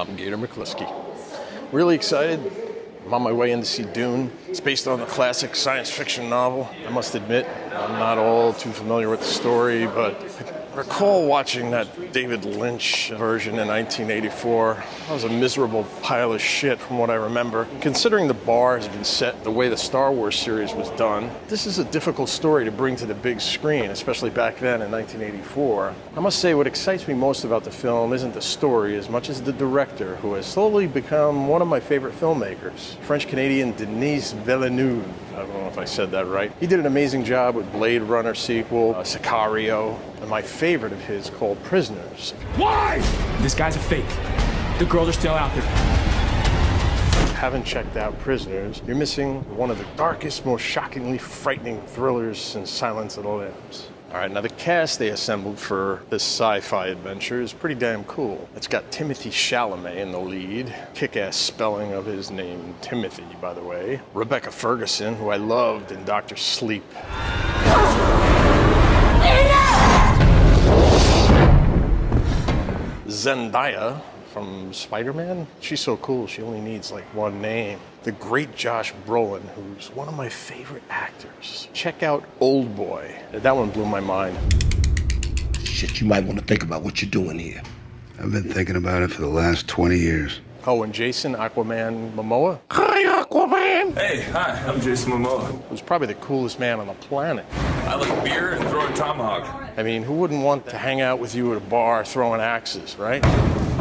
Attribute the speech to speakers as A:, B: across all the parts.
A: I'm Gator McKlusky. Really excited. I'm on my way in to see Dune. It's based on the classic science fiction novel. I must admit, I'm not all too familiar with the story, but I recall watching that David Lynch version in 1984. That was a miserable pile of shit from what I remember. Considering the bar has been set the way the Star Wars series was done, this is a difficult story to bring to the big screen, especially back then in 1984. I must say what excites me most about the film isn't the story as much as the director, who has slowly become one of my favorite filmmakers. French-Canadian Denis Villeneuve. I don't know if I said that right. He did an amazing job with Blade Runner sequel, Sicario, and my favorite of his called Prisoners.
B: Why? This guy's a fake. The girls are still out there.
A: If you haven't checked out Prisoners, you're missing one of the darkest, most shockingly frightening thrillers since Silence of the Lambs. All right, now the cast they assembled for this sci-fi adventure is pretty damn cool. It's got Timothée Chalamet in the lead, kick-ass spelling of his name, Timothy, by the way. Rebecca Ferguson, who I loved in Dr. Sleep. Zendaya from Spider-Man. She's so cool, she only needs like one name. The great Josh Brolin, who's one of my favorite actors. Check out Old Boy. That one blew my mind.
C: Shit, you might want to think about what you're doing here.
D: I've been thinking about it for the last 20 years.
A: Oh, and Jason Aquaman Momoa.
D: Hi, Aquaman!
E: Hey, hi, I'm Jason Momoa.
A: Who's probably the coolest man on the planet.
E: I like beer and throwing tomahawk.
A: I mean, who wouldn't want to hang out with you at a bar throwing axes, right?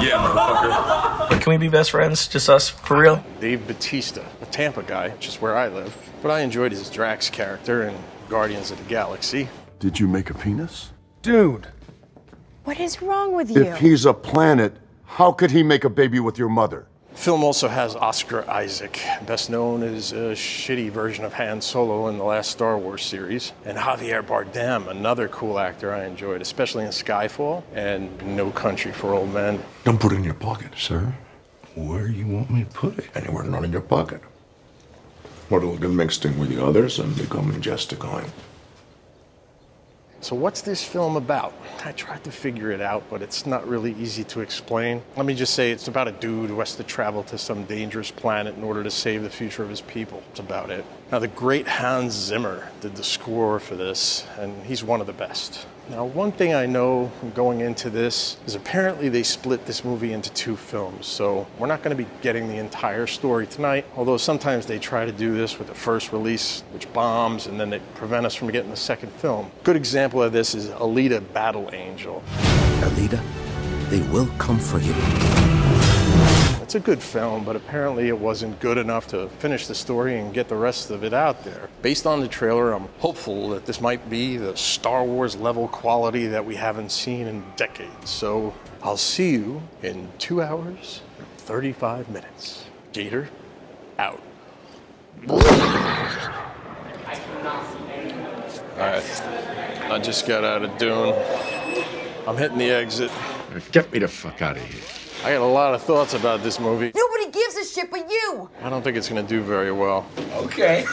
E: Yeah, motherfucker.
F: But can we be best friends? Just us, for real?
A: Dave Bautista, a Tampa guy, which is where I live. But I enjoyed his Drax character in Guardians of the Galaxy.
G: Did you make a penis?
D: Dude,
H: What is wrong with you?
G: If he's a planet, how could he make a baby with your mother?
A: The film also has Oscar Isaac, best known as a shitty version of Han Solo in the last Star Wars series, and Javier Bardem, another cool actor I enjoyed, especially in Skyfall and No Country for Old Men.
C: Don't put it in your pocket, sir. Where you want me to put it? Anywhere not in your pocket. Or it'll get mixed in with the others and become ingesticine.
A: So what's this film about? I tried to figure it out, but it's not really easy to explain. Let me just say it's about a dude who has to travel to some dangerous planet in order to save the future of his people. That's about it. Now, the great Hans Zimmer did the score for this, and he's one of the best. Now, one thing I know going into this is apparently they split this movie into two films, so we're not going to be getting the entire story tonight, although sometimes they try to do this with the first release, which bombs, and then they prevent us from getting the second film. Good example of this is Alita Battle Angel.
C: Alita, they will come for you.
A: It's a good film, but apparently it wasn't good enough to finish the story and get the rest of it out there. Based on the trailer, I'm hopeful that this might be the Star Wars level quality that we haven't seen in decades. So I'll see you in 2 hours and 35 minutes. Gator, out. All right, I just got out of Dune. I'm hitting the exit.
C: Get me the fuck out of here.
A: I got a lot of thoughts about this movie.
H: Nobody gives a shit but you.
A: I don't think it's gonna do very well.
C: Okay.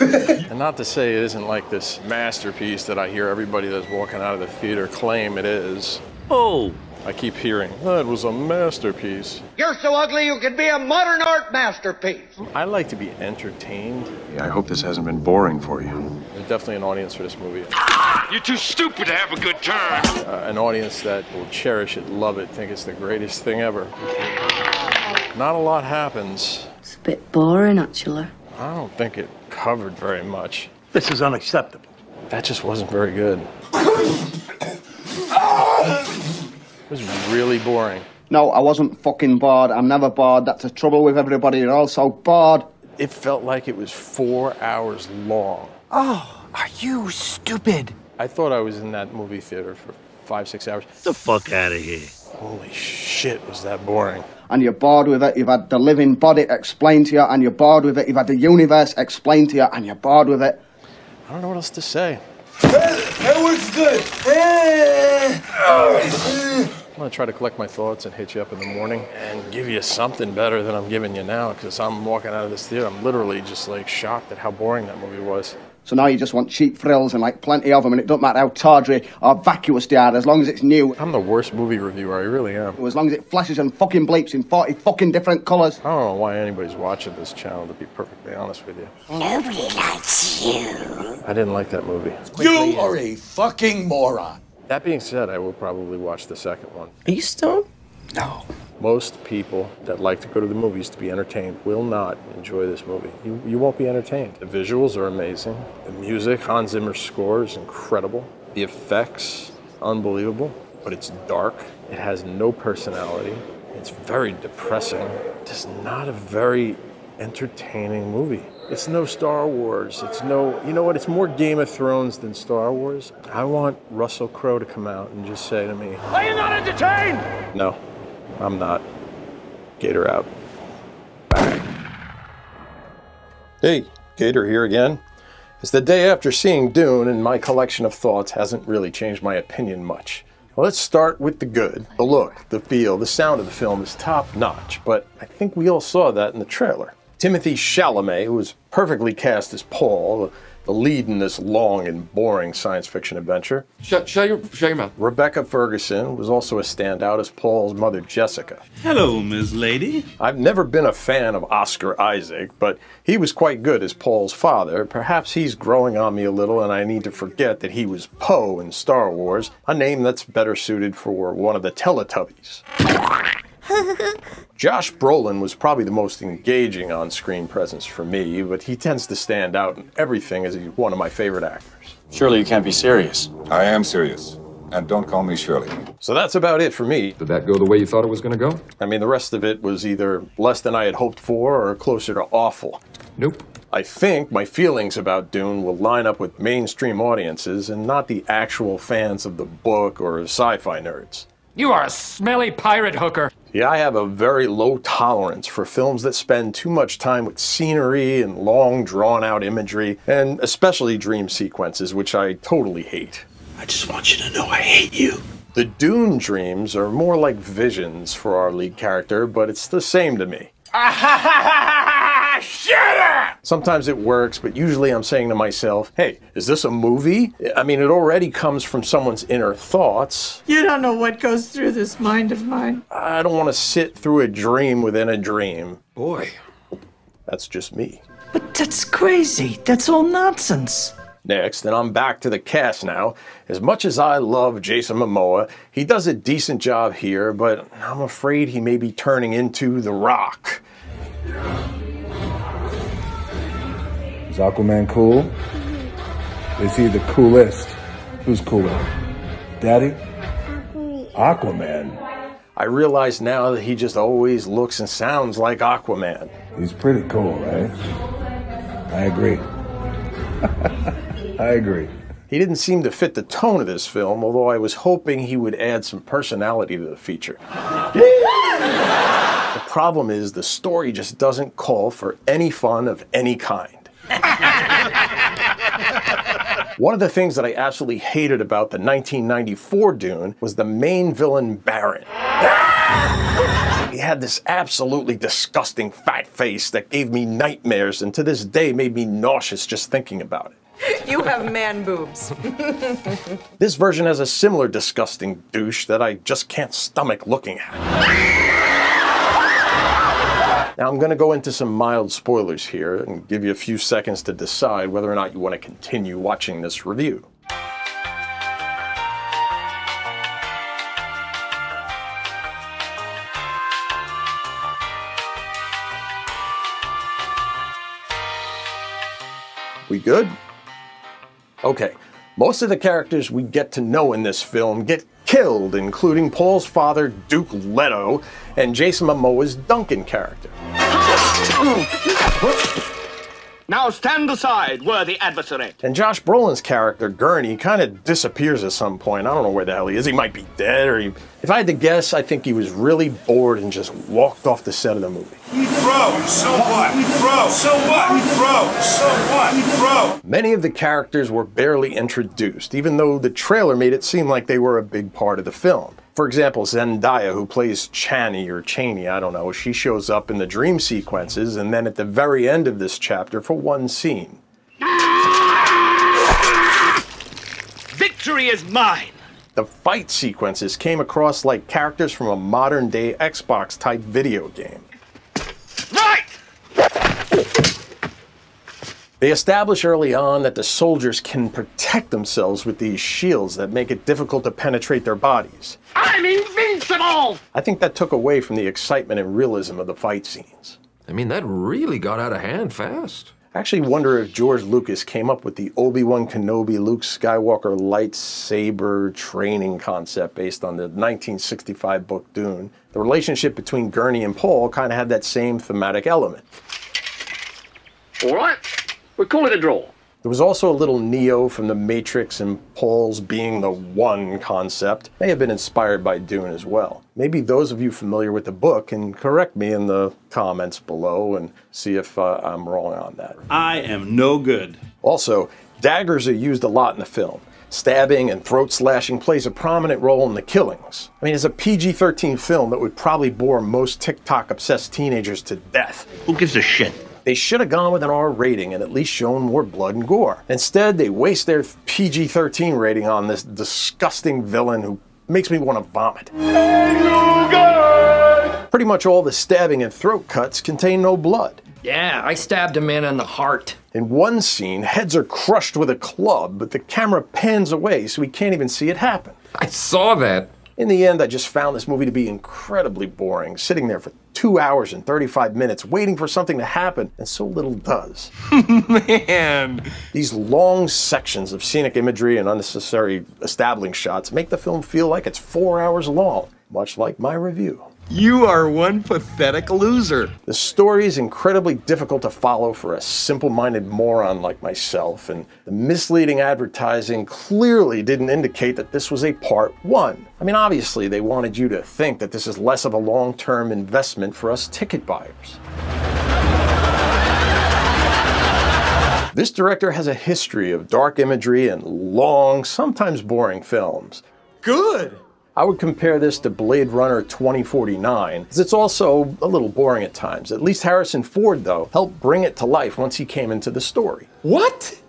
A: And not to say it isn't like this masterpiece that I hear everybody that's walking out of the theater claim it is.
F: Oh.
A: I keep hearing, that was a masterpiece.
I: You're so ugly you could be a modern art masterpiece.
A: I like to be entertained.
G: Yeah, I hope this hasn't been boring for you.
A: There's definitely an audience for this movie.
C: You're too stupid to have a good time.
A: An audience that will cherish it, love it, think it's the greatest thing ever. Not a lot happens.
J: It's a bit boring, actually.
A: I don't think it covered very much.
C: This is unacceptable.
A: That just wasn't very good. It was really boring.
I: No, I wasn't fucking bored. I'm never bored. That's the trouble with everybody. They're all so bored.
A: It felt like it was 4 hours long.
K: Oh, are you stupid?
A: I thought I was in that movie theater for 5, 6 hours.
F: Get the fuck out of here.
A: Holy shit, was that boring.
I: And you're bored with it. You've had the living body explained to you, and you're bored with it. You've had the universe explained to you, and you're bored with it.
A: I don't know what else to say.
K: That works good.
A: I'm gonna try to collect my thoughts and hit you up in the morning and give you something better than I'm giving you now, because I'm walking out of this theater, I'm literally just like shocked at how boring that movie was.
I: So now you just want cheap frills and like plenty of them, and it don't matter how tawdry or vacuous they are, as long as it's new.
A: I'm the worst movie reviewer, I really am.
I: As long as it flashes and fucking bleeps in 40 fucking different colours.
A: I don't know why anybody's watching this channel, to be perfectly honest with you.
H: Nobody likes you.
A: I didn't like that movie.
K: You are a fucking moron.
A: That being said, I will probably watch the second one.
F: Are you stoned?
K: No.
A: Most people that like to go to the movies to be entertained will not enjoy this movie. You won't be entertained. The visuals are amazing. The music, Hans Zimmer's score is incredible. The effects, unbelievable. But it's dark. It has no personality. It's very depressing. It's not a very entertaining movie. It's no Star Wars. It's no, you know what? It's more Game of Thrones than Star Wars. I want Russell Crowe to come out and just say to me, "Are you not entertained?" No. I'm not. Gator out. Bye. Hey, Gator here again. It's the day after seeing Dune, and my collection of thoughts hasn't really changed my opinion much. Well, let's start with the good. The look, the feel, the sound of the film is top-notch, but I think we all saw that in the trailer. Timothée Chalamet, who was perfectly cast as Paul, the lead in this long and boring science fiction adventure.
E: Shut your mouth.
A: Rebecca Ferguson was also a standout as Paul's mother, Jessica.
L: Hello, Ms. Lady.
A: I've never been a fan of Oscar Isaac, but he was quite good as Paul's father. Perhaps he's growing on me a little and I need to forget that he was Poe in Star Wars, a name that's better suited for one of the Teletubbies. Josh Brolin was probably the most engaging on-screen presence for me, but he tends to stand out in everything as he's one of my favorite actors.
M: Surely you can't be serious.
N: I am serious. And don't call me Shirley.
A: So that's about it for me.
E: Did that go the way you thought it was going to go?
A: I mean, the rest of it was either less than I had hoped for or closer to awful.
E: Nope.
A: I think my feelings about Dune will line up with mainstream audiences and not the actual fans of the book or sci-fi nerds.
B: You are a smelly pirate hooker.
A: Yeah, I have a very low tolerance for films that spend too much time with scenery and long, drawn-out imagery, and especially dream sequences, which I totally hate.
L: I just want you to know I hate you.
A: The Dune dreams are more like visions for our lead character, but it's the same to me. Sometimes it works, but usually I'm saying to myself, hey, is this a movie? I mean, it already comes from someone's inner thoughts.
O: You don't know what goes through this mind of mine.
A: I don't want to sit through a dream within a dream.
E: Boy.
A: That's just me.
O: But that's crazy. That's all nonsense.
A: Next, and I'm back to the cast now. As much as I love Jason Momoa, he does a decent job here, but I'm afraid he may be turning into The Rock.
P: Is Aquaman cool? Is he the coolest? Who's cooler? Daddy? Aquaman.
A: I realize now that he just always looks and sounds like Aquaman.
P: He's pretty cool, right? I agree. I agree.
A: He didn't seem to fit the tone of this film, although I was hoping he would add some personality to the feature. The problem is the story just doesn't call for any fun of any kind. One of the things that I absolutely hated about the 1994 Dune was the main villain, Baron. He had this absolutely disgusting fat face that gave me nightmares and to this day made me nauseous just thinking about it.
Q: You have man boobs.
A: This version has a similar disgusting douche that I just can't stomach looking at. Now I'm going to go into some mild spoilers here and give you a few seconds to decide whether or not you want to continue watching this review. We good? Okay, most of the characters we get to know in this film get killed, including Paul's father, Duke Leto, and Jason Momoa's Duncan character.
R: Now stand aside, worthy adversary.
A: And Josh Brolin's character, Gurney, kind of disappears at some point. I don't know where the hell he is. He might be dead, or if I had to guess, I think he was really bored and just walked off the set of the movie.
K: Bro, so what? Bro, so what? Bro, so what? Bro.
A: Many of the characters were barely introduced, even though the trailer made it seem like they were a big part of the film. For example, Zendaya, who plays Chaney or Chaney, I don't know, she shows up in the dream sequences and then at the very end of this chapter for one scene.
R: victory is mine.
A: The fight sequences came across like characters from a modern-day Xbox-type video game.
R: Right!
A: They establish early on that the soldiers can protect themselves with these shields that make it difficult to penetrate their bodies.
R: I'm invincible!
A: I think that took away from the excitement and realism of the fight scenes.
E: I mean, that really got out of hand fast.
A: I actually wonder if George Lucas came up with the Obi-Wan Kenobi Luke Skywalker lightsaber training concept based on the 1965 book Dune. The relationship between Gurney and Paul kind of had that same thematic element.
R: All right, we'll call it a draw.
A: There was also a little Neo from the Matrix and Paul's being the one concept. May have been inspired by Dune as well. Maybe those of you familiar with the book can correct me in the comments below and see if I'm wrong on that.
L: I am no good.
A: Also, daggers are used a lot in the film. Stabbing and throat slashing plays a prominent role in the killings. I mean, it's a PG-13 film that would probably bore most TikTok-obsessed teenagers to death.
L: Who gives a shit?
A: They should have gone with an R rating and at least shown more blood and gore. Instead, they waste their PG-13 rating on this disgusting villain who makes me want to vomit. Pretty much all the stabbing and throat cuts contain no blood.
F: Yeah, I stabbed a man in the heart.
A: In one scene, heads are crushed with a club, but the camera pans away so we can't even see it happen.
E: I saw that.
A: In the end, I just found this movie to be incredibly boring, sitting there for 2 hours and 35 minutes waiting for something to happen, and so little does.
E: Man!
A: These long sections of scenic imagery and unnecessary establishing shots make the film feel like it's 4 hours long, much like my review.
E: You are one pathetic loser.
A: The story is incredibly difficult to follow for a simple-minded moron like myself, and the misleading advertising clearly didn't indicate that this was a part one. I mean, obviously, they wanted you to think that this is less of a long-term investment for us ticket buyers. This director has a history of dark imagery and long, sometimes boring films.
E: Good!
A: I would compare this to Blade Runner 2049, because it's also a little boring at times. At least Harrison Ford, though, helped bring it to life once he came into the story.
E: What?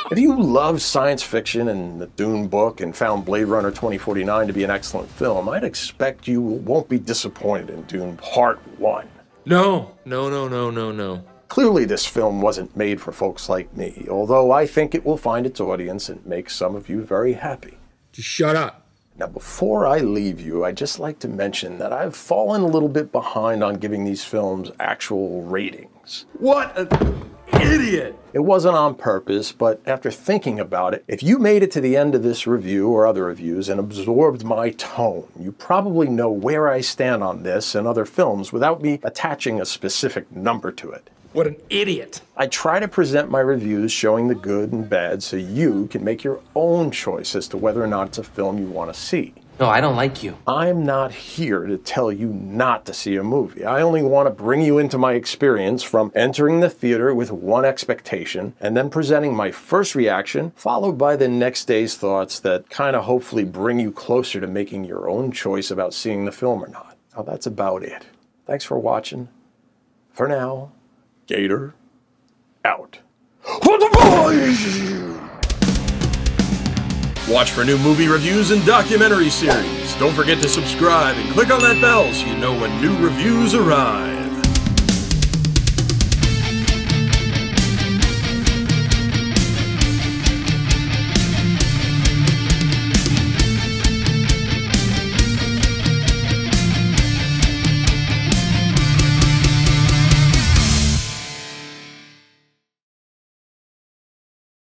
A: If you love science fiction and the Dune book and found Blade Runner 2049 to be an excellent film, I'd expect you won't be disappointed in Dune Part 1.
E: No.
A: Clearly this film wasn't made for folks like me, although I think it will find its audience and make some of you very happy.
E: Just shut up.
A: Now, before I leave you, I'd just like to mention that I've fallen a little bit behind on giving these films actual ratings.
E: What an idiot!
A: It wasn't on purpose, but after thinking about it, if you made it to the end of this review or other reviews and absorbed my tone, you probably know where I stand on this and other films without me attaching a specific number to it.
E: What an idiot.
A: I try to present my reviews showing the good and bad so you can make your own choice as to whether or not it's a film you want to see.
F: No, I don't like you.
A: I'm not here to tell you not to see a movie. I only want to bring you into my experience from entering the theater with one expectation and then presenting my first reaction, followed by the next day's thoughts that kind of hopefully bring you closer to making your own choice about seeing the film or not. Now that's about it. Thanks for watching. For now, Gator, out. For the boys! Watch for new movie reviews and documentary series. Don't forget to subscribe and click on that bell so you know when new reviews arrive.